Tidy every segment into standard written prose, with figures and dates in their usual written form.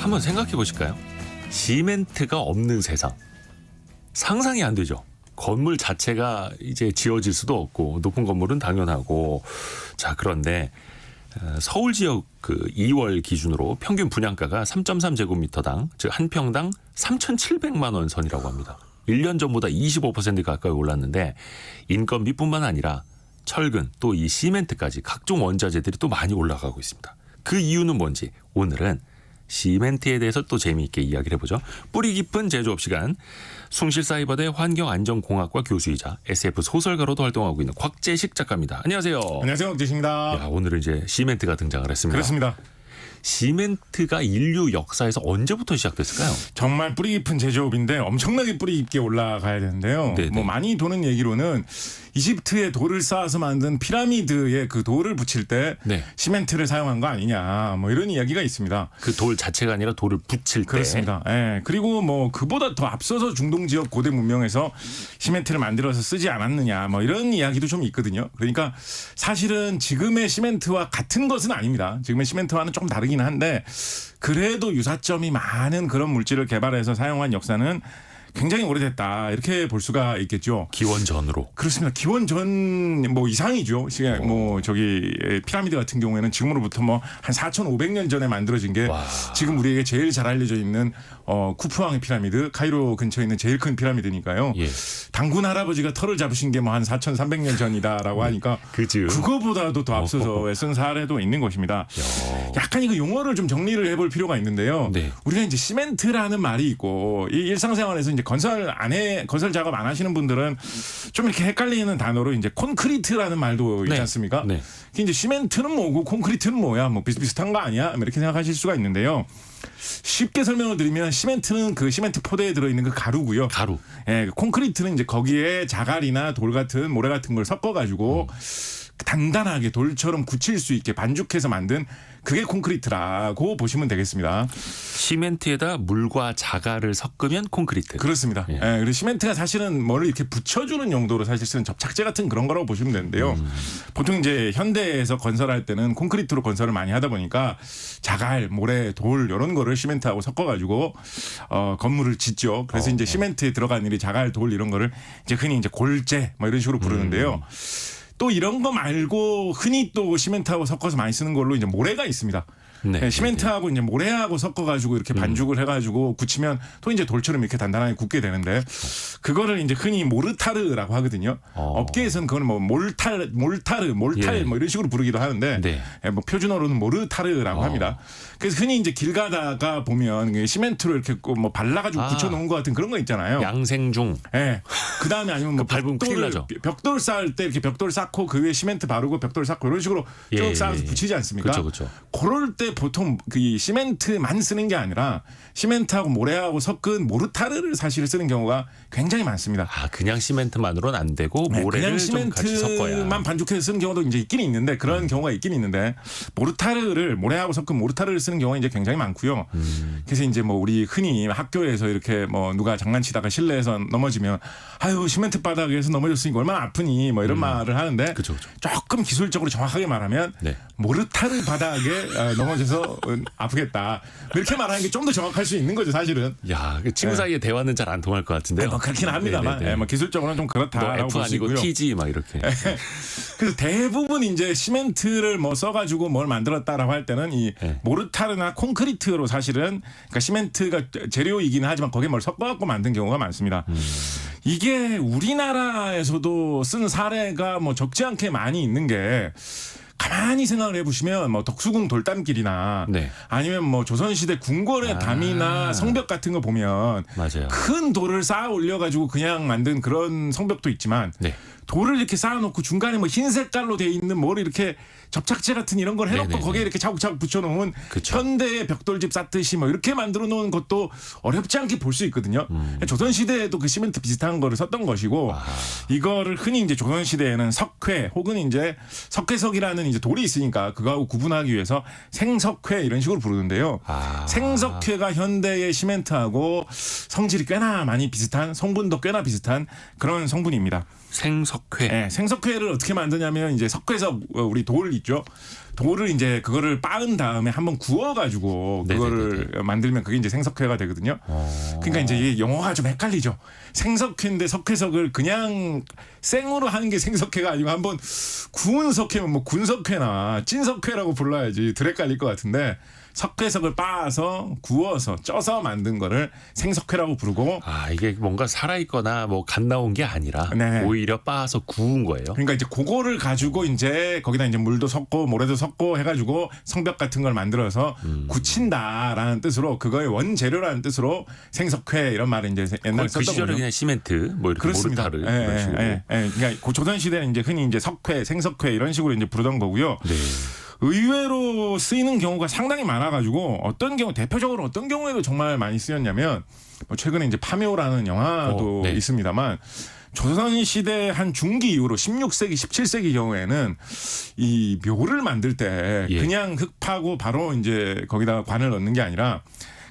한번 생각해 보실까요? 시멘트가 없는 세상. 상상이 안 되죠. 건물 자체가 이제 지어질 수도 없고 높은 건물은 당연하고. 자, 그런데 서울 지역 그 2월 기준으로 평균 분양가가 3.3제곱미터당 즉 한 평당 3,700만 원 선이라고 합니다. 1년 전보다 25% 가까이 올랐는데 인건비뿐만 아니라 철근 또 이 시멘트까지 각종 원자재들이 또 많이 올라가고 있습니다. 그 이유는 뭔지 오늘은 시멘트에 대해서 또 재미있게 이야기를 해보죠. 뿌리 깊은 제조업 시간. 숭실사이버대 환경안전공학과 교수이자 SF 소설가로도 활동하고 있는 곽재식 작가입니다. 안녕하세요. 안녕하세요. 곽재식입니다. 야, 오늘은 이제 시멘트가 등장을 했습니다. 그렇습니다. 시멘트가 인류 역사에서 언제부터 시작됐을까요? 정말 뿌리 깊은 제조업인데 엄청나게 뿌리 깊게 올라가야 되는데요. 네네. 뭐 많이 도는 얘기로는 이집트에 돌을 쌓아서 만든 피라미드에 그 돌을 붙일 때 네. 시멘트를 사용한 거 아니냐 뭐 이런 이야기가 있습니다. 그 돌 자체가 아니라 돌을 붙일 때. 그렇습니다. 예. 그리고 뭐 그보다 더 앞서서 중동 지역 고대 문명에서 시멘트를 만들어서 쓰지 않았느냐 뭐 이런 이야기도 좀 있거든요. 그러니까 사실은 지금의 시멘트와 같은 것은 아닙니다. 지금의 시멘트와는 좀 다르긴 한데 그래도 유사점이 많은 그런 물질을 개발해서 사용한 역사는 굉장히 오래됐다 이렇게 볼 수가 있겠죠. 기원전으로. 그렇습니다. 기원전 뭐 이상이죠. 뭐 저기 피라미드 같은 경우에는 지금으로부터 뭐 한 4,500년 전에 만들어진 게 와. 지금 우리에게 제일 잘 알려져 있는 쿠프왕의 피라미드, 카이로 근처에 있는 제일 큰 피라미드니까요. 예. 당군 할아버지가 털을 잡으신 게 뭐 한 4,300년 전이다라고 하니까 그죠. 그거보다도 더 앞서서 쓴 사례도 있는 것입니다. 약간 이거 용어를 좀 정리를 해볼 필요가 있는데요. 네. 우리가 이제 시멘트라는 말이 있고 이 일상생활에서 이제 건설 작업 안 하시는 분들은 좀 이렇게 헷갈리는 단어로 이제 콘크리트라는 말도 있지 네. 않습니까? 네. 이제 시멘트는 뭐고 콘크리트는 뭐야? 뭐 비슷비슷한 거 아니야? 뭐 이렇게 생각하실 수가 있는데요. 쉽게 설명을 드리면 시멘트는 그 시멘트 포대에 들어있는 그 가루고요. 가루. 예, 콘크리트는 이제 거기에 자갈이나 돌 같은 모래 같은 걸 섞어가지고 단단하게 돌처럼 굳힐 수 있게 반죽해서 만든 그게 콘크리트라고 보시면 되겠습니다. 시멘트에다 물과 자갈을 섞으면 콘크리트. 그렇습니다. 예. 예, 그리고 시멘트가 사실은 뭐를 이렇게 붙여주는 용도로 사실 쓰는 접착제 같은 그런 거라고 보시면 되는데요. 보통 이제 현대에서 건설할 때는 콘크리트로 건설을 많이 하다 보니까 자갈, 모래, 돌 이런 거를 시멘트하고 섞어가지고 건물을 짓죠. 그래서 이제 시멘트에 들어간 일이 자갈, 돌 이런 거를 이제 흔히 이제 골재 뭐 이런 식으로 부르는데요. 또 이런 거 말고 흔히 또 시멘트하고 섞어서 많이 쓰는 걸로 이제 모래가 있습니다. 네, 시멘트하고 이제 모래하고 섞어가지고 이렇게 반죽을 해가지고 굳히면 또 이제 돌처럼 이렇게 단단하게 굳게 되는데 그거를 이제 흔히 모르타르라고 하거든요. 업계에서는 그걸 뭐 몰탈 예. 뭐 이런 식으로 부르기도 하는데 네. 뭐 표준어로는 모르타르라고 합니다. 그래서 흔히 이제 길 가다가 보면 시멘트로 이렇게 뭐 발라가지고 붙여놓은 것 같은 그런 거 있잖아요. 양생중. 예. 그 다음에 아니면 뭐 밟으면 큰일 나죠. 벽돌 쌓을 때 이렇게 벽돌 쌓고 그 위에 시멘트 바르고 벽돌 쌓고 이런 식으로 쭉 예, 쌓아서 예. 붙이지 않습니까? 그렇죠. 그럴 때 보통 그 시멘트만 쓰는 게 아니라 시멘트하고 모래하고 섞은 모르타르를 사실 쓰는 경우가 굉장히 많습니다. 아, 그냥 시멘트만으로는 안 되고 모래를 그냥 좀 같이 섞어야. 시멘트만 반죽해서 쓰는 경우도 이제 있긴 있는데 그런 경우가 있긴 있는데 모래하고 섞은 모르타르를 쓰는 경우가 이제 굉장히 많고요. 그래서 이제 뭐 우리 흔히 학교에서 이렇게 뭐 누가 장난치다가 실내에서 넘어지면 아유 시멘트 바닥에서 넘어졌으니까 얼마나 아프니 뭐 이런 말을 하는데 그쵸. 조금 기술적으로 정확하게 말하면 네. 모르타르 바닥에 넘어져서 아프겠다 이렇게 말하는 게 좀 더 정확할 수 있는 거죠 사실은. 야, 그 친구 사이의 대화는 잘 안 통할 것 같은데요. 뭐 그렇긴 합니다만 뭐 기술적으로는 좀 너 그렇다라고 F 볼 수 아니고 있고요. TG 막 이렇게. 그래서 대부분 이제 시멘트를 뭐 써가지고 뭘 만들었다라고 할 때는 이 네. 모르타르나 콘크리트로 사실은 그러니까 시멘트가 재료이긴 하지만 거기에 뭘 섞어갖고 만든 경우가 많습니다. 이게 우리나라에서도 쓴 사례가 뭐 적지 않게 많이 있는 게 가만히 생각을 해보시면 뭐 덕수궁 돌담길이나 네. 아니면 뭐 조선시대 궁궐의 담이나 성벽 같은 거 보면 맞아요. 큰 돌을 쌓아 올려가지고 그냥 만든 그런 성벽도 있지만 네. 돌을 이렇게 쌓아놓고 중간에 뭐 흰 색깔로 돼 있는 뭘 이렇게 접착제 같은 이런 걸 해놓고 네네네. 거기에 이렇게 차곡차곡 붙여놓은 그쵸. 현대의 벽돌집 쌓듯이 뭐 이렇게 만들어 놓은 것도 어렵지 않게 볼 수 있거든요. 조선시대에도 그 시멘트 비슷한 거를 썼던 것이고 이거를 흔히 이제 조선시대에는 석회 혹은 이제 석회석이라는 이제 돌이 있으니까 그거하고 구분하기 위해서 생석회 이런 식으로 부르는데요. 생석회가 현대의 시멘트하고 성질이 꽤나 많이 비슷한 성분도 꽤나 비슷한 그런 성분입니다. 생석회. 네, 생석회를 어떻게 만드냐면 이제 석회석 우리 돌 있죠. 돌을 이제 그거를 빻은 다음에 한번 구워가지고 그거를 만들면 그게 이제 생석회가 되거든요. 그러니까 이제 이 용어가 좀 헷갈리죠. 생석회인데 석회석을 그냥 생으로 하는 게 생석회가 아니고 한번 구운 석회면 뭐 군석회나 찐석회라고 불러야지 덜 헷갈릴 것 같은데 석회석을 빻아서 구워서 쪄서 만든 거를 생석회라고 부르고 이게 뭔가 살아있거나 뭐 갓 나온 게 아니라 네. 오히려 빻아서 구운 거예요. 그러니까 이제 그거를 가지고 이제 거기다 이제 물도 섞고 모래도 섞고 해가지고 성벽 같은 걸 만들어서 굳힌다라는 뜻으로 그거의 원재료라는 뜻으로 생석회 이런 말을 이제 옛날에 그 시절에 썼거든요. 그냥 시멘트 뭐 이렇게 그렇습니다. 모르타르 이런 식으로. 그러니까 그 조선 시대는 이제 흔히 이제 석회, 생석회 이런 식으로 이제 부르던 거고요. 네. 의외로 쓰이는 경우가 상당히 많아가지고 어떤 경우 대표적으로 어떤 경우에도 정말 많이 쓰였냐면 뭐 최근에 이제 파묘라는 영화도 네. 있습니다만 조선 시대 한 중기 이후로 16세기, 17세기 경우에는 이 묘를 만들 때 예. 그냥 흙 파고 바로 이제 거기다가 관을 넣는 게 아니라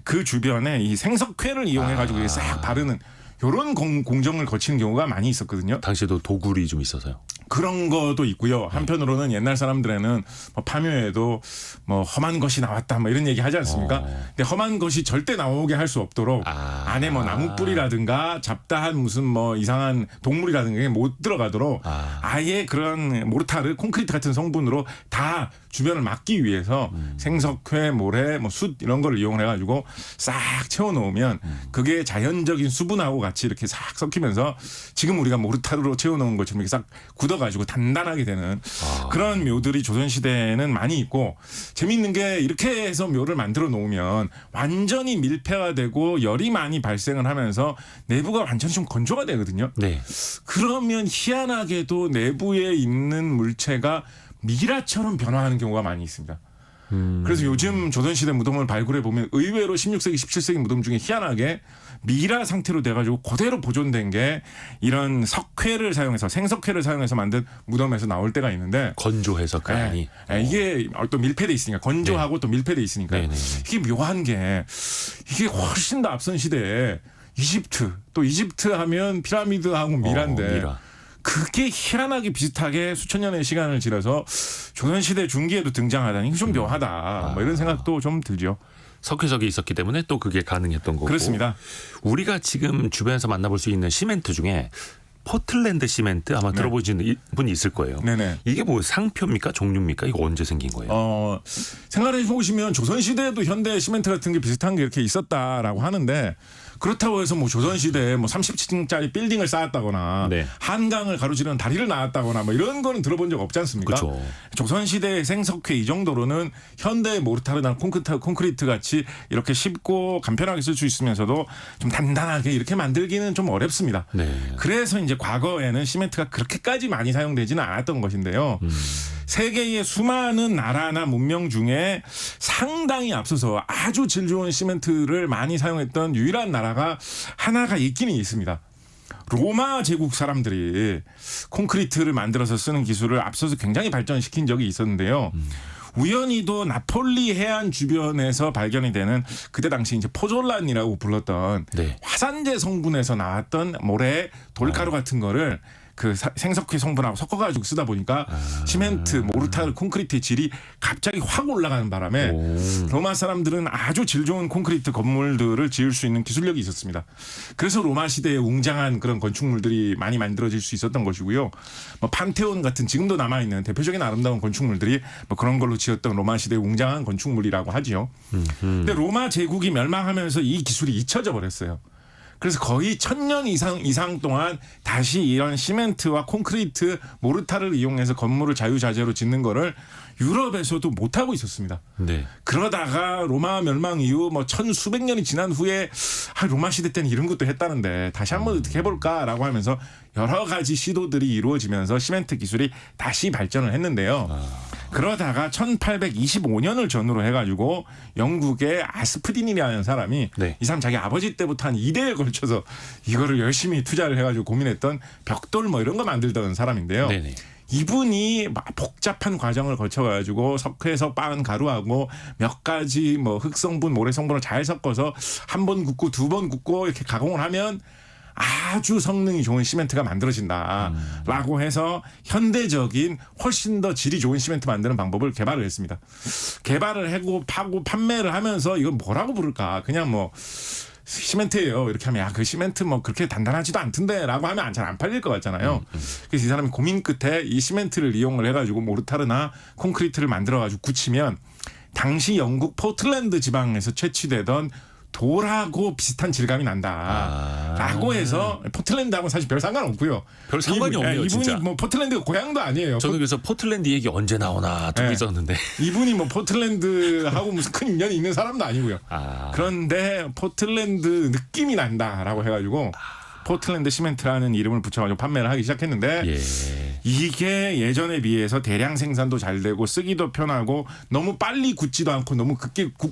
그 주변에 이 생석회를 이용해가지고 싹 바르는 이런 공정을 거치는 경우가 많이 있었거든요. 당시에도 도굴이 좀 있어서요. 그런 것도 있고요. 한편으로는 옛날 사람들에는 뭐 파묘에도 뭐 험한 것이 나왔다 뭐 이런 얘기 하지 않습니까? 근데 험한 것이 절대 나오게 할 수 없도록 안에 뭐 나무뿌리라든가 잡다한 무슨 뭐 이상한 동물이라든가 못 들어가도록 아예 그런 모르타르, 콘크리트 같은 성분으로 다 주변을 막기 위해서 생석회, 모래, 뭐 숯 이런 걸 이용을 해가지고 싹 채워놓으면 그게 자연적인 수분하고 같이 이렇게 싹 섞이면서 지금 우리가 모르타르로 채워놓은 것처럼 이렇게 싹 굳어가지고 단단하게 되는 그런 묘들이 조선시대에는 많이 있고 재미있는 게 이렇게 해서 묘를 만들어 놓으면 완전히 밀폐화되고 열이 많이 발생을 하면서 내부가 완전히 좀 건조가 되거든요. 네. 그러면 희한하게도 내부에 있는 물체가 미라처럼 변화하는 경우가 많이 있습니다. 그래서 요즘 조선시대 무덤을 발굴해 보면 의외로 16세기, 17세기 무덤 중에 희한하게 미라 상태로 돼가지고 그대로 보존된 게 이런 석회를 사용해서 생석회를 사용해서 만든 무덤에서 나올 때가 있는데 건조해서 그 안이. 이게 또 밀폐돼 있으니까 건조하고 또 밀폐돼 있으니까 네네. 이게 묘한 게 이게 훨씬 더 앞선 시대에 이집트 하면 피라미드하고 미라인데 미라. 그게 희한하게 비슷하게 수천 년의 시간을 지나서 조선시대 중기에도 등장하다니 이게 좀 묘하다. 뭐 이런 생각도 좀 들죠. 석회석이 있었기 때문에 또 그게 가능했던 거고. 그렇습니다. 우리가 지금 주변에서 만나볼 수 있는 시멘트 중에 포틀랜드 시멘트 아마 들어보신 분이 있을 거예요. 네네. 이게 뭐 상표입니까? 종류입니까? 이거 언제 생긴 거예요? 생각해 보시면 조선시대에도 현대 시멘트 같은 게 비슷한 게 이렇게 있었다라고 하는데 그렇다고 해서 뭐 조선시대에 뭐 30층짜리 빌딩을 쌓았다거나 네. 한강을 가로지르는 다리를 낳았다거나 뭐 이런 거는 들어본 적 없지 않습니까? 그렇죠. 조선시대의 생석회 이 정도로는 현대의 모르타르나 콘크리트 같이 이렇게 쉽고 간편하게 쓸 수 있으면서도 좀 단단하게 이렇게 만들기는 좀 어렵습니다. 네. 그래서 이제 과거에는 시멘트가 그렇게까지 많이 사용되지는 않았던 것인데요. 세계의 수많은 나라나 문명 중에 상당히 앞서서 아주 질 좋은 시멘트를 많이 사용했던 유일한 나라가 하나가 있기는 있습니다. 로마 제국 사람들이 콘크리트를 만들어서 쓰는 기술을 앞서서 굉장히 발전시킨 적이 있었는데요. 우연히도 나폴리 해안 주변에서 발견이 되는 그때 당시 이제 포졸란이라고 불렀던 네. 화산재 성분에서 나왔던 모래, 돌가루 같은 거를 그 생석회 성분하고 섞어가지고 쓰다 보니까 시멘트, 모르타르, 콘크리트의 질이 갑자기 확 올라가는 바람에 로마 사람들은 아주 질 좋은 콘크리트 건물들을 지을 수 있는 기술력이 있었습니다. 그래서 로마 시대에 웅장한 그런 건축물들이 많이 만들어질 수 있었던 것이고요. 뭐 판테온 같은 지금도 남아있는 대표적인 아름다운 건축물들이 뭐 그런 걸로 지었던 로마 시대의 웅장한 건축물이라고 하지요. 근데 로마 제국이 멸망하면서 이 기술이 잊혀져 버렸어요. 그래서 거의 1000년 이상 동안 다시 이런 시멘트와 콘크리트, 모르타르를 이용해서 건물을 자유자재로 짓는 거를 유럽에서도 못하고 있었습니다. 네. 그러다가 로마 멸망 이후 뭐 천수백 년이 지난 후에 로마 시대 때는 이런 것도 했다는데 다시 한번 어떻게 해볼까라고 하면서 여러 가지 시도들이 이루어지면서 시멘트 기술이 다시 발전을 했는데요. 그러다가 1825년을 전후로 해가지고 영국의 아스프딘이라는 사람이 네. 이 사람 자기 아버지 때부터 한 2대에 걸쳐서 이거를 열심히 투자를 해가지고 고민했던 벽돌 뭐 이런 거 만들던 사람인데요. 네네. 이분이 막 복잡한 과정을 거쳐가지고 석회에서 빻은 가루하고 몇 가지 뭐 흙성분, 모래성분을 잘 섞어서 한 번 굽고 두 번 굽고 이렇게 가공을 하면 아주 성능이 좋은 시멘트가 만들어진다라고 해서 현대적인 훨씬 더 질이 좋은 시멘트 만드는 방법을 개발을 했습니다. 개발을 하고 파고 판매를 하면서 이건 뭐라고 부를까? 그냥 뭐 시멘트예요. 이렇게 하면 야, 그 시멘트 뭐 그렇게 단단하지도 않던데라고 하면 잘 안 팔릴 것 같잖아요. 그래서 이 사람이 고민 끝에 이 시멘트를 이용을 해가지고 모르타르나 콘크리트를 만들어가지고 굳히면 당시 영국 포틀랜드 지방에서 채취되던 돌하고 비슷한 질감이 난다라고 해서 포틀랜드하고는 사실 별 상관없고요. 별 상관이 없네요. 이분이 진짜. 뭐 포틀랜드가 고향도 아니에요. 저는 그래서 포틀랜드 얘기 언제 나오나 듣고 네. 있었는데. 이분이 뭐 포틀랜드하고 무슨 큰 인연이 있는 사람도 아니고요. 그런데 포틀랜드 느낌이 난다라고 해가지고 포틀랜드 시멘트라는 이름을 붙여가지고 판매를 하기 시작했는데 예. 이게 예전에 비해서 대량 생산도 잘 되고 쓰기도 편하고 너무 빨리 굳지도 않고 너무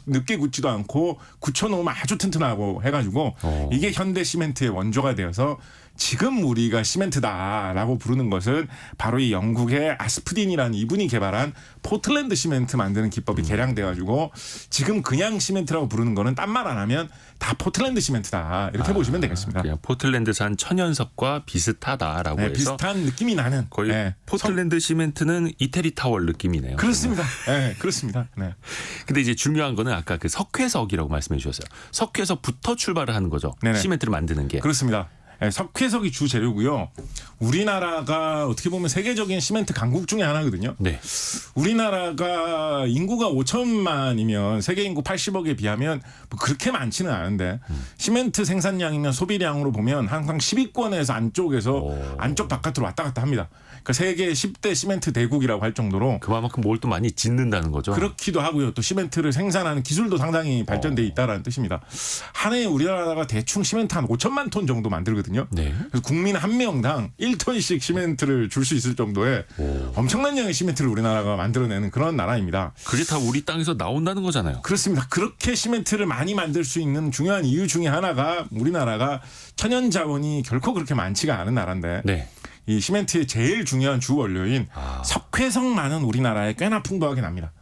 늦게 굳지도 않고 굳혀놓으면 아주 튼튼하고 해가지고 이게 현대 시멘트의 원조가 되어서 지금 우리가 시멘트다라고 부르는 것은 바로 이 영국의 아스프딘이라는 이분이 개발한 포틀랜드 시멘트 만드는 기법이 개량돼가지고 지금 그냥 시멘트라고 부르는 거는 딴 말 안 하면 다 포틀랜드 시멘트다 이렇게 보시면 되겠습니다. 그냥 포틀랜드산 천연석과 비슷하다라고 해서 비슷한 느낌이 나는 거의 포틀랜드 시멘트는 이태리 타월 느낌이네요. 그렇습니다. 네, 그렇습니다. 네. 근데 이제 중요한 거는 아까 그 석회석이라고 말씀해 주셨어요. 석회석부터 출발을 하는 거죠. 네네. 시멘트를 만드는 게. 그렇습니다. 네, 석회석이 주 재료고요. 우리나라가 어떻게 보면 세계적인 시멘트 강국 중에 하나거든요. 네. 우리나라가 인구가 5천만이면 세계 인구 80억에 비하면 뭐 그렇게 많지는 않은데 시멘트 생산량이면 소비량으로 보면 항상 10위권에서 안쪽 바깥으로 왔다 갔다 합니다. 그러니까 세계 10대 시멘트 대국이라고 할 정도로 그만큼 뭘 또 많이 짓는다는 거죠. 그렇기도 하고요. 또 시멘트를 생산하는 기술도 상당히 발전돼 있다라는 뜻입니다. 한 해에 우리나라가 대충 시멘트 한 5천만 톤 정도 만들거든요. 네. 그래서 국민 한 명당 1톤씩 시멘트를 줄 수 있을 정도의 엄청난 양의 시멘트를 우리나라가 만들어내는 그런 나라입니다. 그게 다 우리 땅에서 나온다는 거잖아요. 그렇습니다. 그렇게 시멘트를 많이 만들 수 있는 중요한 이유 중에 하나가 우리나라가 천연 자원이 결코 그렇게 많지가 않은 나라인데 네. 이 시멘트의 제일 중요한 주 원료인 석회석만은 우리나라에 꽤나 풍부하게 납니다.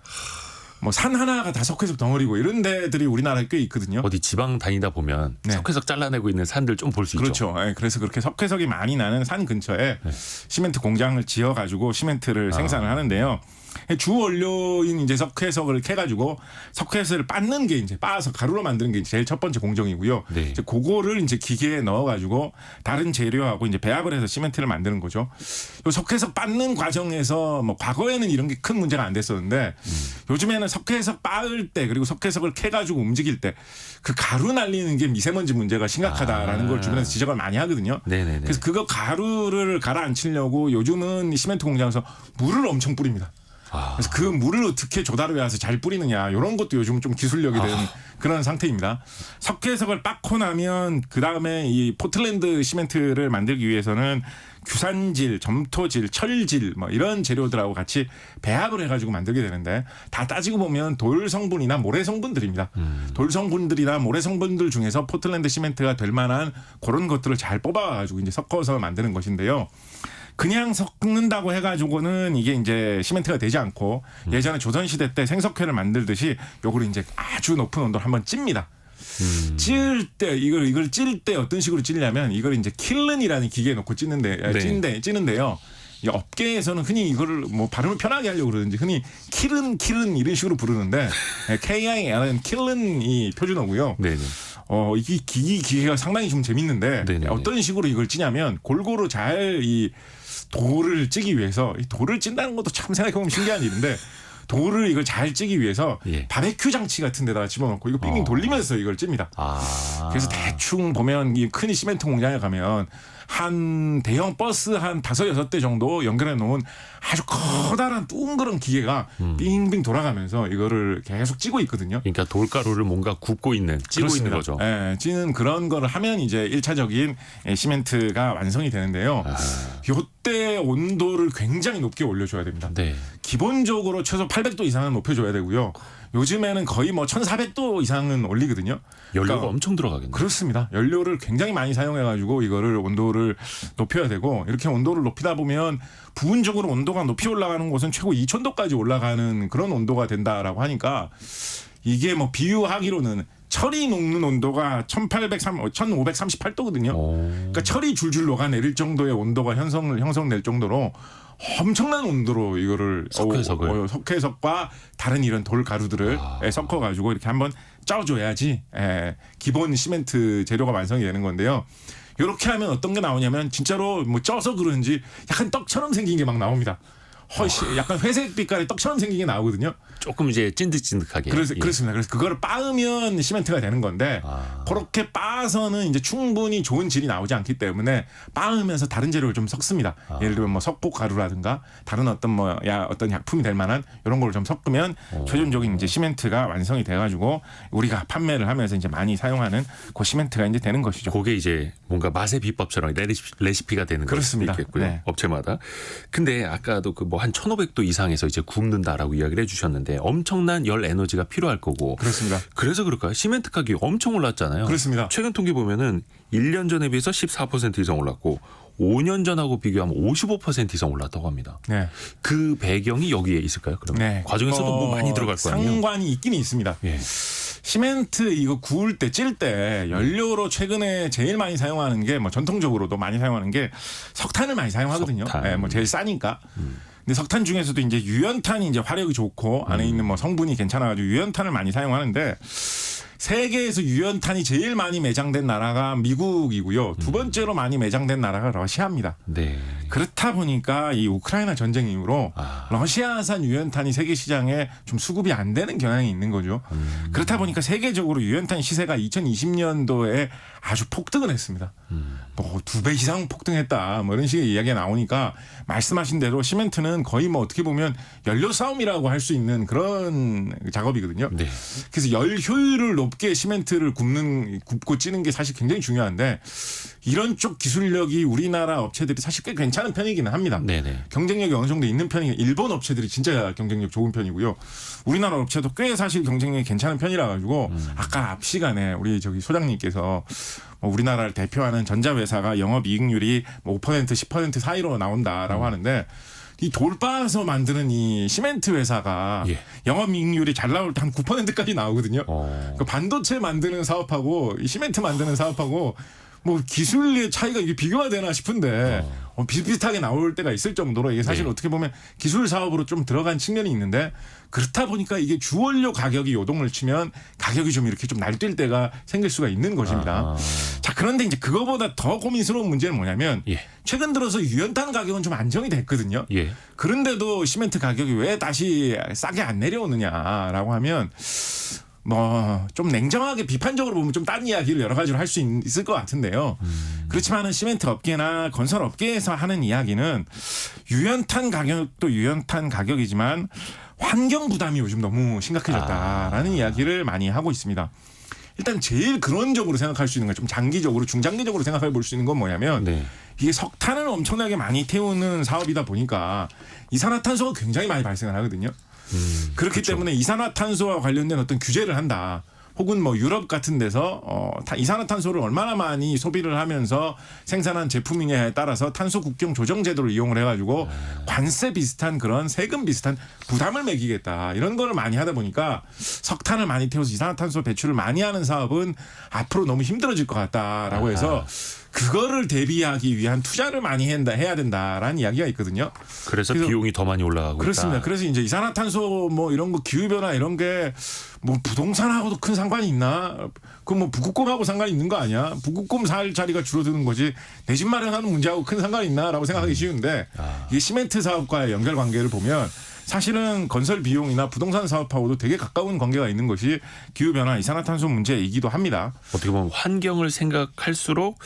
뭐 산 하나가 다 석회석 덩어리고 이런 데들이 우리나라에 꽤 있거든요. 어디 지방 다니다 보면 네. 석회석 잘라내고 있는 산들 좀 볼 수 있죠. 그렇죠. 네, 그래서 그렇게 석회석이 많이 나는 산 근처에 시멘트 공장을 지어가지고 시멘트를 생산을 하는데요. 주 원료인 이제 석회석을 캐가지고 석회석을 빻는 게 이제 빻아서 가루로 만드는 게 제일 첫 번째 공정이고요. 네. 이제 그거를 이제 기계에 넣어가지고 다른 재료하고 이제 배합을 해서 시멘트를 만드는 거죠. 요 석회석 빻는 과정에서 뭐 과거에는 이런 게 큰 문제가 안 됐었는데 요즘에는 석회석 빻을 때 그리고 석회석을 캐가지고 움직일 때 그 가루 날리는 게 미세먼지 문제가 심각하다라는 걸 주변에서 지적을 많이 하거든요. 네네네. 그래서 그거 가루를 가라앉히려고 요즘은 시멘트 공장에서 물을 엄청 뿌립니다. 그래서 그 물을 어떻게 조달해와서 잘 뿌리느냐 이런 것도 요즘 좀 기술력이 된 그런 상태입니다. 석회석을 빻고 나면 그 다음에 이 포틀랜드 시멘트를 만들기 위해서는 규산질, 점토질, 철질 뭐 이런 재료들하고 같이 배합을 해가지고 만들게 되는데 다 따지고 보면 돌 성분이나 모래 성분들입니다. 돌 성분들이나 모래 성분들 중에서 포틀랜드 시멘트가 될 만한 그런 것들을 잘 뽑아가지고 이제 섞어서 만드는 것인데요. 그냥 섞는다고 해가지고는 이게 이제 시멘트가 되지 않고 예전에 조선시대 때 생석회를 만들듯이 요거를 이제 아주 높은 온도로 한번 찝니다. 찔 때 이걸 찔 때 어떤 식으로 찔냐면 이걸 이제 킬른이라는 기계에 놓고 찌는데요. 이 업계에서는 흔히 이거를 뭐 발음을 편하게 하려고 그러는지 흔히 킬른 이런 식으로 부르는데 KIL은 킬른이 표준어고요. 네네. 이 기계가 상당히 좀 재밌는데 네네네. 어떤 식으로 이걸 찌냐면 골고루 잘 이 돌을 찌기 위해서 이 돌을 찐다는 것도 참 생각해보면 신기한 일인데 돌을 이걸 잘 찌기 위해서 예. 바베큐 장치 같은 데다가 집어넣고 이거 빙빙 돌리면서 이걸 찝니다. 그래서 대충 보면 이 큰 시멘트 공장에 가면 한 대형 버스 한 5-6대 정도 연결해 놓은 아주 커다란 둥그런 기계가 빙빙 돌아가면서 이거를 계속 찌고 있거든요. 그러니까 돌가루를 뭔가 굽고 있는, 찌고 있는 거죠. 예, 찌는 그런 거를 하면 이제 1차적인 시멘트가 완성이 되는데요. 요때 온도를 굉장히 높게 올려줘야 됩니다. 네. 기본적으로 최소 800도 이상은 높여줘야 되고요. 요즘에는 거의 뭐 1400도 이상은 올리거든요. 연료가 그러니까 엄청 들어가겠네요. 그렇습니다. 연료를 굉장히 많이 사용해가지고 이거를 온도를 높여야 되고 이렇게 온도를 높이다 보면 부분적으로 온도가 높이 올라가는 곳은 최고 2000도까지 올라가는 그런 온도가 된다라고 하니까 이게 뭐 비유하기로는 철이 녹는 온도가 1538도거든요. 그러니까 철이 줄줄 녹아내릴 정도의 온도가 형성될 정도로 엄청난 온도로 이거를 석회석과 다른 이런 돌 가루들을 섞어가지고 이렇게 한번 쪄줘야지 기본 시멘트 재료가 완성이 되는 건데요. 이렇게 하면 어떤 게 나오냐면 진짜로 뭐 쪄서 그런지 약간 떡처럼 생긴 게 막 나옵니다. 약간 회색 빛깔의 떡처럼 생긴 게 나오거든요. 조금 이제 찐득찐득하게. 그렇습니다. 그래서 그거를 빻으면 시멘트가 되는 건데 그렇게 빻아서는 이제 충분히 좋은 질이 나오지 않기 때문에 빻으면서 다른 재료를 좀 섞습니다. 예를 들면 뭐 석고 가루라든가 다른 어떤 어떤 약품이 될 만한 이런 걸 좀 섞으면 최종적인 이제 시멘트가 완성이 돼가지고 우리가 판매를 하면서 이제 많이 사용하는 그 시멘트가 이제 되는 것이죠. 그게 이제 뭔가 맛의 비법처럼 레시피가 되는 그렇습니다. 걸 수도 있겠고요. 네. 업체마다. 근데 아까도 그 뭐 한 1,500도 이상에서 이제 굽는다라고 이야기를 해주셨는데 엄청난 열 에너지가 필요할 거고. 그렇습니다. 그래서 그럴까요? 시멘트 가격이 엄청 올랐잖아요. 그렇습니다. 최근 통계 보면은 1년 전에 비해서 14% 이상 올랐고 5년 전하고 비교하면 55% 이상 올랐다고 합니다. 네. 그 배경이 여기에 있을까요? 그러면 네. 과정에서도 뭐 많이 들어갈 거 아니에요? 상관이 있긴 있습니다. 예. 시멘트 이거 구울 때 찔 때 연료로 최근에 제일 많이 사용하는 게 뭐 전통적으로도 많이 사용하는 게 석탄을 많이 사용하거든요. 석탄. 네, 뭐 제일 싸니까. 근데 석탄 중에서도 이제 유연탄이 이제 화력이 좋고 안에 있는 뭐 성분이 괜찮아가지고 유연탄을 많이 사용하는데 세계에서 유연탄이 제일 많이 매장된 나라가 미국이고요. 두 번째로 많이 매장된 나라가 러시아입니다. 네. 그렇다 보니까 이 우크라이나 전쟁 이후로 러시아산 유연탄이 세계 시장에 좀 수급이 안 되는 경향이 있는 거죠. 그렇다 보니까 세계적으로 유연탄 시세가 2020년도에 아주 폭등을 했습니다. 뭐 2배 이상 폭등했다. 뭐 이런 식의 이야기가 나오니까 말씀하신 대로 시멘트는 거의 뭐 어떻게 보면 연료 싸움이라고 할 수 있는 그런 작업이거든요. 네. 그래서 열 효율을 높게 시멘트를 굽고 찌는 게 사실 굉장히 중요한데 이런 쪽 기술력이 우리나라 업체들이 사실 꽤 괜찮은 편이기는 합니다. 네네. 경쟁력이 어느 정도 있는 편이 일본 업체들이 진짜 경쟁력 좋은 편이고요. 우리나라 업체도 꽤 사실 경쟁력이 괜찮은 편이라 가지고 아까 앞 시간에 우리 저기 소장님께서 뭐 우리나라를 대표하는 전자회사가 영업이익률이 뭐 5% 10% 사이로 나온다라고 하는데 이 돌빻아서 만드는 이 시멘트 회사가 영업이익률이 잘 나올 때 한 9%까지 나오거든요. 그 반도체 만드는 사업하고 이 시멘트 만드는 사업하고 뭐 기술의 차이가 이게 비교가 되나 싶은데 비슷비슷하게 나올 때가 있을 정도로 이게 사실 어떻게 보면 기술 사업으로 좀 들어간 측면이 있는데 그렇다 보니까 이게 주원료 가격이 요동을 치면 가격이 좀 이렇게 좀 날뛸 때가 생길 수가 있는 것입니다. 자, 그런데 이제 그거보다 더 고민스러운 문제는 뭐냐면 최근 들어서 유연탄 가격은 좀 안정이 됐거든요. 그런데도 시멘트 가격이 왜 다시 싸게 안 내려오느냐라고 하면 뭐 좀 냉정하게 비판적으로 보면 좀 딴 이야기를 여러 가지로 할 수 있을 것 같은데요. 그렇지만은 시멘트 업계나 건설 업계에서 하는 이야기는 유연탄 가격도 유연탄 가격이지만 환경 부담이 요즘 너무 심각해졌다라는 이야기를 많이 하고 있습니다. 일단 제일 근원적으로 생각할 수 있는 건 좀 장기적으로 중장기적으로 생각해 볼 수 있는 건 뭐냐면 이게 석탄을 엄청나게 많이 태우는 사업이다 보니까 이산화탄소가 굉장히 많이 발생을 하거든요. 그렇기 때문에 이산화탄소와 관련된 어떤 규제를 한다. 혹은 뭐 유럽 같은 데서 이산화탄소를 얼마나 많이 소비를 하면서 생산한 제품이냐에 따라서 탄소 국경 조정 제도를 이용을 해가지고 관세 비슷한 그런 세금 비슷한 부담을 매기겠다 이런 거를 많이 하다 보니까 석탄을 많이 태워서 이산화탄소 배출을 많이 하는 사업은 앞으로 너무 힘들어질 것 같다라고 해서 그거를 대비하기 위한 투자를 많이 해야 된다라는 이야기가 있거든요. 그래서 비용이 더 많이 올라가고 그렇습니다. 있다. 그래서 이제 이산화탄소 뭐 이런 거 기후변화 이런 게 뭐 부동산하고도 큰 상관이 있나? 그 뭐 북극곰하고 상관이 있는 거 아니야? 북극곰 살 자리가 줄어드는 거지 내 집 마련하는 문제하고 큰 상관이 있나라고 생각하기 쉬운데 이게 시멘트 사업과의 연결 관계를 보면 사실은 건설 비용이나 부동산 사업하고도 되게 가까운 관계가 있는 것이 기후변화 이산화탄소 문제이기도 합니다. 어떻게 보면 환경을 생각할수록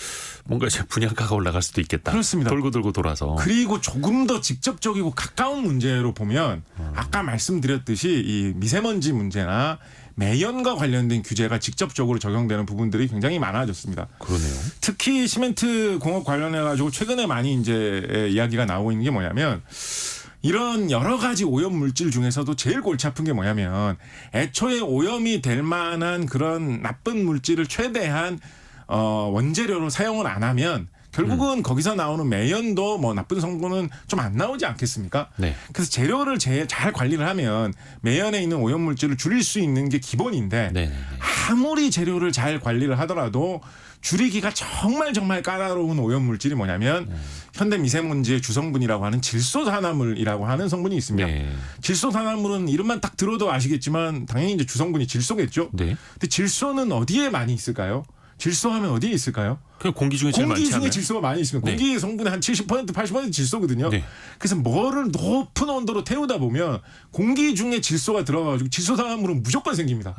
뭔가 이제 분양가가 올라갈 수도 있겠다. 그렇습니다. 돌고 돌고 돌아서. 그리고 조금 더 직접적이고 가까운 문제로 보면 아까 말씀드렸듯이 이 미세먼지 문제나 매연과 관련된 규제가 직접적으로 적용되는 부분들이 굉장히 많아졌습니다. 그러네요. 특히 시멘트 공업 관련해 가지고 최근에 많이 이제 이야기가 나오고 있는 게 뭐냐면 이런 여러 가지 오염 물질 중에서도 제일 골치 아픈 게 뭐냐면 애초에 오염이 될 만한 그런 나쁜 물질을 최대한 원재료로 사용을 안 하면 결국은 거기서 나오는 매연도 뭐 나쁜 성분은 좀 안 나오지 않겠습니까? 네. 그래서 재료를 잘 관리를 하면 매연에 있는 오염물질을 줄일 수 있는 게 기본인데 네네네. 아무리 재료를 잘 관리를 하더라도 줄이기가 정말 까다로운 오염물질이 뭐냐면 현대 미세먼지의 주성분이라고 하는 질소산화물이라고 하는 성분이 있습니다. 네. 질소산화물은 이름만 딱 들어도 아시겠지만 당연히 이제 주성분이 질소겠죠. 네. 근데 질소는 어디에 많이 있을까요? 질소하면 어디에 있을까요? 그 공기 중에 제일 공기 많지 중에 않나요? 질소가 많이 있으면 네. 공기 성분의 한 70% 80% 질소거든요. 네. 그래서 뭐를 높은 온도로 태우다 보면 공기 중에 질소가 들어가가지고 질소산화물은 무조건 생깁니다.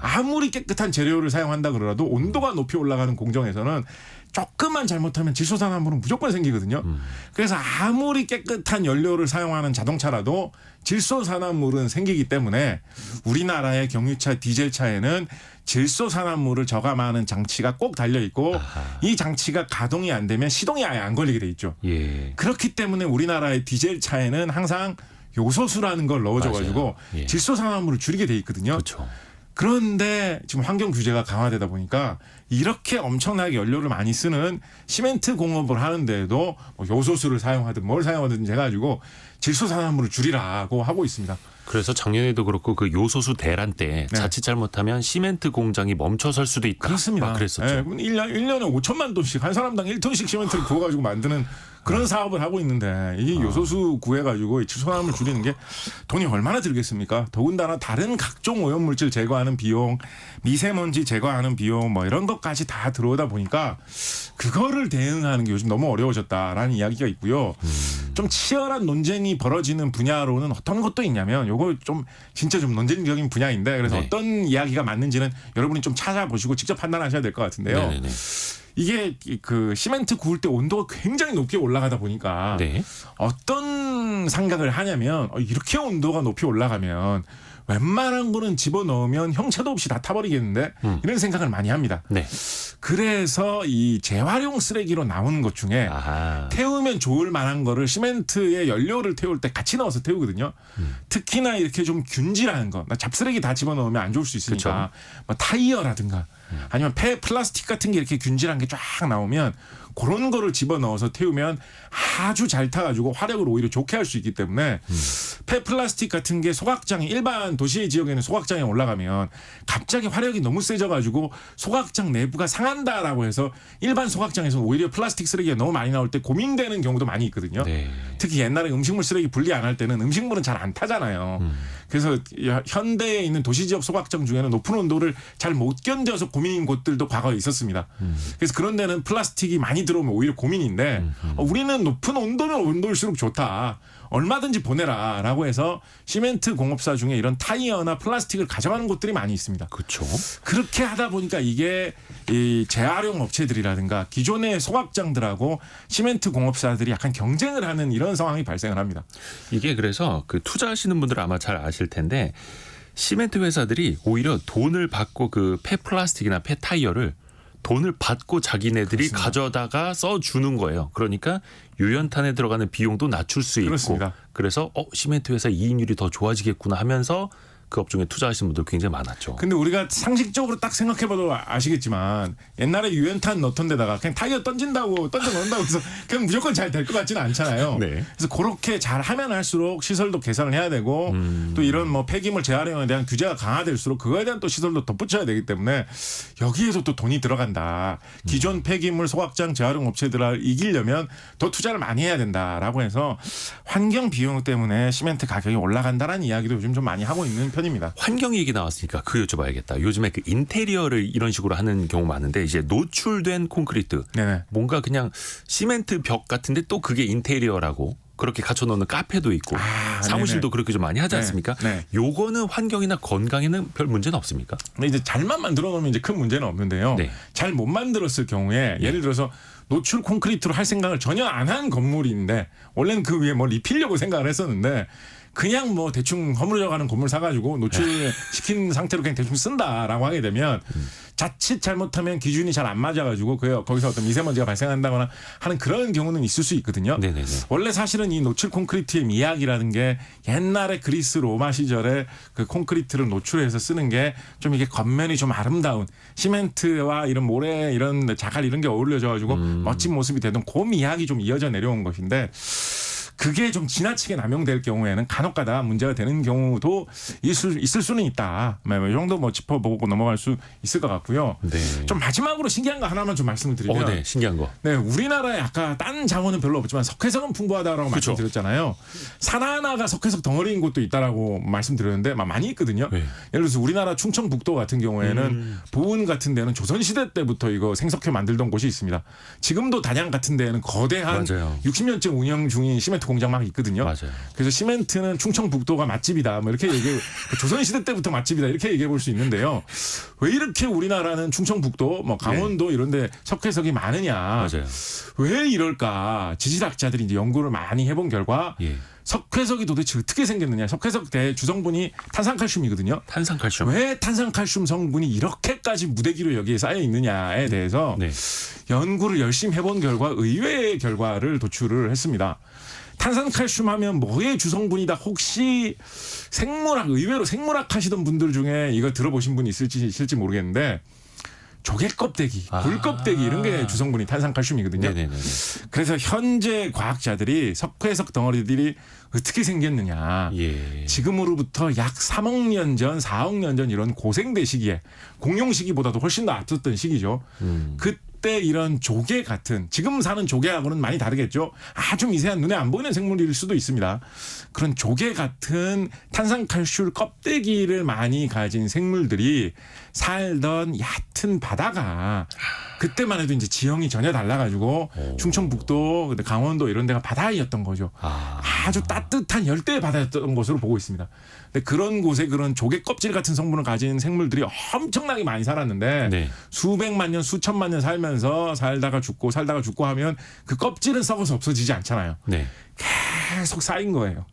아무리 깨끗한 재료를 사용한다 그러라도 온도가 높이 올라가는 공정에서는 조금만 잘못하면 질소산화물은 무조건 생기거든요. 그래서 아무리 깨끗한 연료를 사용하는 자동차라도 질소산화물은 생기기 때문에 우리나라의 경유차, 디젤차에는 질소산화물을 저감하는 장치가 꼭 달려 있고 이 장치가 가동이 안 되면 시동이 아예 안 걸리게 돼 있죠. 예. 그렇기 때문에 우리나라의 디젤차에는 항상 요소수라는 걸 넣어줘가지고 맞아요. 예. 질소산화물을 줄이게 돼 있거든요. 그렇죠. 그런데 지금 환경 규제가 강화되다 보니까 이렇게 엄청나게 연료를 많이 쓰는 시멘트 공업을 하는데도 뭐 요소수를 사용하든 뭘 사용하든지 해가지고 질소산화물을 줄이라고 하고 있습니다. 그래서 작년에도 그렇고 그 요소수 대란 때 네. 자칫 잘못하면 시멘트 공장이 멈춰설 수도 있다. 그렇습니다. 막 그랬었죠. 예, 1년에 5천만 톤씩 한 사람당 1톤씩 시멘트를 부어가지고 만드는 그런 사업을 하고 있는데 이게 요소수 구해가지고 질소산화물 줄이는 게 돈이 얼마나 들겠습니까? 더군다나 다른 각종 오염물질 제거하는 비용, 미세먼지 제거하는 비용 뭐 이런 것까지 다 들어오다 보니까 그거를 대응하는 게 요즘 너무 어려워졌다라는 이야기가 있고요. 좀 치열한 논쟁이 벌어지는 분야로는 어떤 것도 있냐면 요거 좀 진짜 좀 논쟁적인 분야인데 그래서 네. 어떤 이야기가 맞는지는 여러분이 좀 찾아보시고 직접 판단하셔야 될 것 같은데요. 네네네. 이게 그 시멘트 구울 때 온도가 굉장히 높게 올라가다 보니까 네. 어떤 생각을 하냐면 이렇게 온도가 높이 올라가면 웬만한 거는 집어넣으면 형체도 없이 다 타버리겠는데 이런 생각을 많이 합니다. 네. 그래서 이 재활용 쓰레기로 나오는 것 중에 아하. 태우면 좋을 만한 거를 시멘트에 연료를 태울 때 같이 넣어서 태우거든요. 특히나 이렇게 좀 균질한 거, 잡쓰레기 다 집어넣으면 안 좋을 수 있으니까 뭐 타이어라든가 아니면 폐 플라스틱 같은 게 이렇게 균질한 게 쫙 나오면 그런 거를 집어넣어서 태우면 아주 잘 타가지고 화력을 오히려 좋게 할 수 있기 때문에 폐 플라스틱 같은 게 소각장이 일반 도시 지역에는 소각장에 올라가면 갑자기 화력이 너무 세져가지고 소각장 내부가 상한다라고 해서 일반 소각장에서 오히려 플라스틱 쓰레기가 너무 많이 나올 때 고민되는 경우도 많이 있거든요. 네. 특히 옛날에 음식물 쓰레기 분리 안 할 때는 음식물은 잘 안 타잖아요. 그래서 현대에 있는 도시 지역 소각장 중에는 높은 온도를 잘 못 견뎌서 고민인 곳들도 과거에 있었습니다. 그래서 그런 데는 플라스틱이 많이 들어오면 오히려 고민인데 우리는 높은 온도면 온도일수록 좋다. 얼마든지 보내라라고 해서 시멘트 공업사 중에 이런 타이어나 플라스틱을 가져가는 곳들이 많이 있습니다. 그렇죠. 그렇게 하다 보니까 이게 이 재활용 업체들이라든가 기존의 소각장들하고 시멘트 공업사들이 약간 경쟁을 하는 이런 상황이 발생을 합니다. 이게 그래서 그 투자하시는 분들은 아마 잘 아실 텐데 시멘트 회사들이 오히려 돈을 받고 그 폐플라스틱이나 폐타이어를 돈을 받고 자기네들이 그렇습니다. 가져다가 써주는 거예요. 그러니까 유연탄에 들어가는 비용도 낮출 수 있고 그렇습니다. 그래서 시멘트 회사 이익률이 더 좋아지겠구나 하면서 그 업종에 투자하시는 분들 굉장히 많았죠. 근데 우리가 상식적으로 딱 생각해봐도 아시겠지만 옛날에 유연탄 넣던 데다가 그냥 타이어 던진다고 던져 넣는다고 해서 그냥 무조건 잘 될 것 같지는 않잖아요. 네. 그래서 그렇게 잘 하면 할수록 시설도 개선을 해야 되고 또 이런 뭐 폐기물 재활용에 대한 규제가 강화될수록 그거에 대한 또 시설도 덧붙여야 되기 때문에 여기에서 또 돈이 들어간다. 기존 폐기물 소각장 재활용 업체들을 이기려면 더 투자를 많이 해야 된다라고 해서 환경 비용 때문에 시멘트 가격이 올라간다라는 이야기도 요즘 좀 많이 하고 있는 편입니다. 환경 얘기 나왔으니까 그 여쭤봐야겠다. 요즘에 그 인테리어를 이런 식으로 하는 경우 많은데 이제 노출된 콘크리트 네네. 뭔가 그냥 시멘트 벽 같은데 또 그게 인테리어라고 그렇게 갖춰놓는 카페도 있고 사무실도 네네. 그렇게 좀 많이 하지 않습니까? 네. 요거는 환경이나 건강에는 별 문제는 없습니까? 근데 이제 잘만 만들어 놓으면 이제 큰 문제는 없는데요. 네. 잘 못 만들었을 경우에 예를 들어서 노출 콘크리트로 할 생각을 전혀 안 한 건물인데 원래는 그 위에 뭐 입히려고 생각을 했었는데 그냥 뭐 대충 허물어져가는 건물 사가지고 노출시킨 상태로 그냥 대충 쓴다라고 하게 되면 자칫 잘못하면 기준이 잘 안 맞아가지고 거기서 어떤 미세먼지가 발생한다거나 하는 그런 경우는 있을 수 있거든요. 네네네. 원래 사실은 이 노출 콘크리트의 미학이라는 게 옛날에 그리스 로마 시절에 그 콘크리트를 노출해서 쓰는 게 좀 이게 겉면이 좀 아름다운 시멘트와 이런 모래 이런 자갈 이런 게 어울려져 가지고 멋진 모습이 되던 그 미학이 좀 이어져 내려온 것인데 그게 좀 지나치게 남용될 경우에는 간혹가다 문제가 되는 경우도 있을 수는 있다. 이 정도 뭐 짚어보고 넘어갈 수 있을 것 같고요. 네. 좀 마지막으로 신기한 거 하나만 좀 말씀을 드리면 네, 신기한 거. 네, 우리나라에 아까 딴 자원은 별로 없지만 석회석은 풍부하다라고 그쵸. 말씀드렸잖아요. 산 하나가 석회석 덩어리인 곳도 있다라고 말씀드렸는데 많이 있거든요. 네. 예를 들어서 우리나라 충청북도 같은 경우에는 보은 같은 데는 조선시대 때부터 이거 생석회 만들던 곳이 있습니다. 지금도 단양 같은 데에는 거대한 맞아요. 60년째 운영 중인 시멘트 공장 막 있거든요. 맞아요. 그래서 시멘트는 충청북도가 맛집이다. 뭐 이렇게 얘기해 조선시대 때부터 맛집이다. 이렇게 얘기해 볼 수 있는데요. 왜 이렇게 우리나라는 충청북도, 뭐 강원도 이런 데 석회석이 많으냐. 맞아요. 왜 이럴까? 지질학자들이 이제 연구를 많이 해본 결과 예. 석회석이 도대체 어떻게 생겼느냐. 석회석 대 주성분이 탄산칼슘이거든요. 탄산칼슘. 왜 탄산칼슘 성분이 이렇게까지 무대기로 여기에 쌓여 있느냐에 대해서 네. 연구를 열심히 해본 결과 의외의 결과를 도출을 했습니다. 탄산칼슘 하면 뭐의 주성분이다. 혹시 의외로 생물학 하시던 분들 중에 이거 들어보신 분이 있을지 모르겠는데 조개 껍데기, 굴 껍데기 이런 게 주성분이 탄산칼슘이거든요. 네네네. 그래서 현재 과학자들이 석회석 덩어리들이 어떻게 생겼느냐. 예. 지금으로부터 약 3억 년 전, 4억 년 전 이런 고생대 시기에 공룡 시기보다도 훨씬 더 앞섰던 시기죠. 그때 이런 조개 같은 지금 사는 조개하고는 많이 다르겠죠. 아주 미세한 눈에 안 보이는 생물일 수도 있습니다. 그런 조개 같은 탄산칼슘 껍데기를 많이 가진 생물들이 살던 얕은 바다가 그때만 해도 이제 지형이 전혀 달라가지고 충청북도, 강원도 이런 데가 바다였던 거죠. 아주 따뜻한 열대 바다였던 것으로 보고 있습니다. 근데 그런 곳에 그런 조개 껍질 같은 성분을 가진 생물들이 엄청나게 많이 살았는데 네. 수백만 년, 수천만 년 살다가 죽고 하면 그 껍질은 썩어서 없어지지 않잖아요. 네. 계속 쌓인 거예요.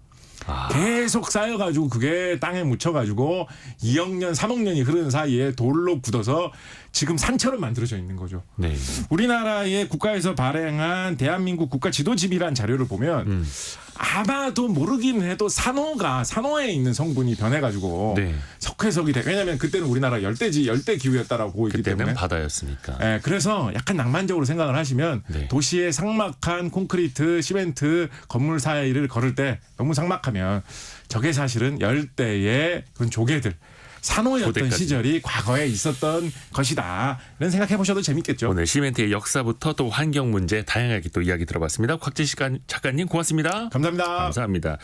계속 쌓여가지고 그게 땅에 묻혀가지고 2억 년, 3억 년이 흐르는 사이에 돌로 굳어서 지금 산처럼 만들어져 있는 거죠. 네. 우리나라의 국가에서 발행한 대한민국 국가 지도집이라는 자료를 보면 아마도 모르긴 해도 산호에 있는 성분이 변해가지고 네. 석회석이 왜냐하면 그때는 우리나라 열대 기후였다라고 보기 그때는 때문에 바다였으니까. 네, 그래서 약간 낭만적으로 생각을 하시면 네. 도시의 삭막한 콘크리트, 시멘트 건물 사이를 걸을 때 너무 삭막하면 저게 사실은 열대의 그런 조개들 산호였던 고대까지. 시절이 과거에 있었던 것이다. 이런 생각해 보셔도 재밌겠죠. 오늘 시멘트의 역사부터 또 환경 문제 다양하게 또 이야기 들어봤습니다. 곽재식 작가님 고맙습니다. 감사합니다. 감사합니다.